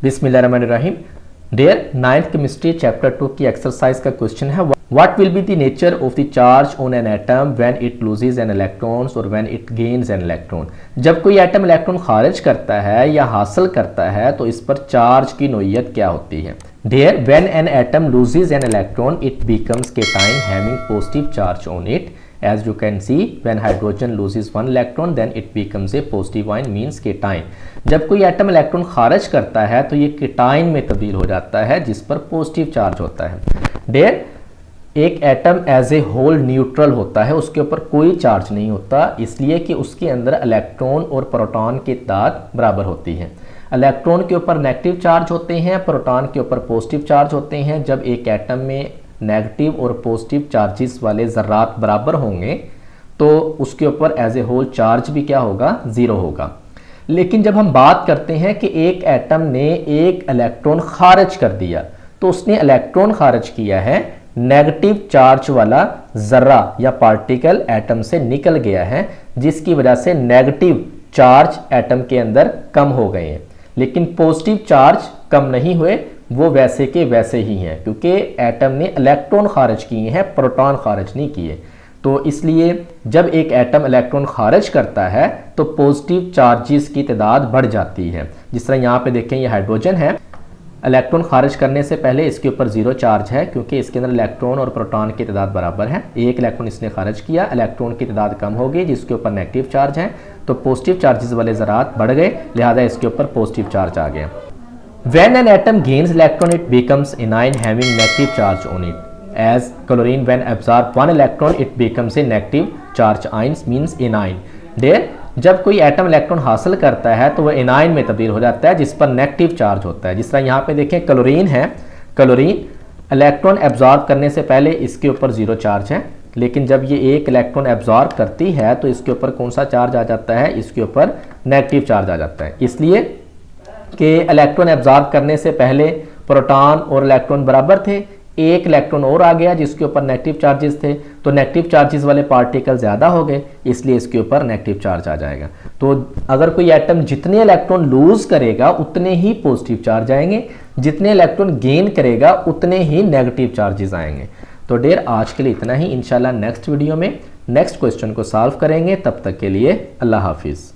बिस्मिल्लाहिर्रहमानिर्रहीम। Dear 9th chemistry chapter 2 की exercise का क्वेश्चन है, what will be the nature of the charge on an atom when it loses an electrons और when it gains an electron. जब कोई atom electron खारिज करता है या हासिल करता है तो इस पर चार्ज की नोयत क्या होती है। Dear, when an atom loses an electron it becomes cation having positive charge on it. As you can see, when hydrogen loses one electron, then it becomes a positive ion, means cation। जब कोई atom electron खारिज करता है तो ये कीटाइन में तब्दील हो जाता है जिस पर पॉजिटिव चार्ज होता है। डेयर, एक atom as a whole neutral होता है, उसके ऊपर कोई चार्ज नहीं होता, इसलिए कि उसके अंदर इलेक्ट्रॉन और प्रोटॉन की तादाद बराबर होती है। इलेक्ट्रॉन के ऊपर नेगेटिव चार्ज होते हैं, प्रोटॉन के ऊपर पॉजिटिव चार्ज होते हैं। जब एक एटम में नेगेटिव और पॉजिटिव चार्जेस वाले ज़र्रात बराबर होंगे तो उसके ऊपर एज ए होल चार्ज भी क्या होगा, ज़ीरो होगा। लेकिन जब हम बात करते हैं कि एक एटम ने एक इलेक्ट्रॉन खारिज कर दिया तो उसने इलेक्ट्रॉन खारिज किया है, नेगेटिव चार्ज वाला ज़र्रा या पार्टिकल एटम से निकल गया है, जिसकी वजह से नेगेटिव चार्ज एटम के अंदर कम हो गए हैं, लेकिन पॉजिटिव चार्ज कम नहीं हुए, वो वैसे के वैसे ही हैं, क्योंकि एटम ने इलेक्ट्रॉन खारिज किए हैं, प्रोटॉन खारिज नहीं किए। तो इसलिए जब एक एटम इलेक्ट्रॉन खारिज करता है तो पॉजिटिव चार्जेस की तादाद बढ़ जाती है। जिस तरह यहाँ पे देखें, ये हाइड्रोजन है, इलेक्ट्रॉन खारिज करने से पहले इसके ऊपर ज़ीरो चार्ज है क्योंकि इसके अंदर इलेक्ट्रॉन और प्रोटॉन की तादाद बराबर है। एक इलेक्ट्रॉन इसने खारिज किया, इलेक्ट्रॉन की तादाद कम हो गई जिसके ऊपर नेगेटिव चार्ज है, तो पॉजिटिव चार्जेस वाले ज़रात बढ़ गए, लिहाजा इसके ऊपर पॉजिटिव चार्ज आ गया। When an atom gains electron, it becomes anion having negative charge on it. As chlorine, when absorb one electron, it becomes a negative charge ions, means anion. There, जब कोई atom electron हासिल करता है तो वह A9 में तब्दील हो जाता है जिस पर नेगेटिव चार्ज होता है। जिस तरह यहाँ पे देखें, क्लोरीन है, क्लोरीन इलेक्ट्रॉन एब्जॉर्ब करने से पहले इसके ऊपर ज़ीरो चार्ज है, लेकिन जब ये एक इलेक्ट्रॉन एब्जॉर्ब करती है तो इसके ऊपर कौन सा चार्ज आ जाता है, इसके ऊपर नेगेटिव चार्ज आ जाता है। इसलिए कि इलेक्ट्रॉन एब्जॉर्ब करने से पहले प्रोटॉन और इलेक्ट्रॉन बराबर थे, एक इलेक्ट्रॉन और आ गया जिसके ऊपर नेगेटिव चार्जेस थे, तो नेगेटिव चार्जेस वाले पार्टिकल ज़्यादा हो गए, इसलिए इसके ऊपर नेगेटिव चार्ज आ जाएगा। तो अगर कोई एटम जितने इलेक्ट्रॉन लूज करेगा उतने ही पॉजिटिव चार्ज आएंगे, जितने इलेक्ट्रॉन गेन करेगा उतने ही नेगेटिव चार्जेस आएंगे। तो डियर, आज के लिए इतना ही। इंशाल्लाह नेक्स्ट वीडियो में नेक्स्ट क्वेश्चन को सॉल्व करेंगे। तब तक के लिए अल्लाह हाफिज़।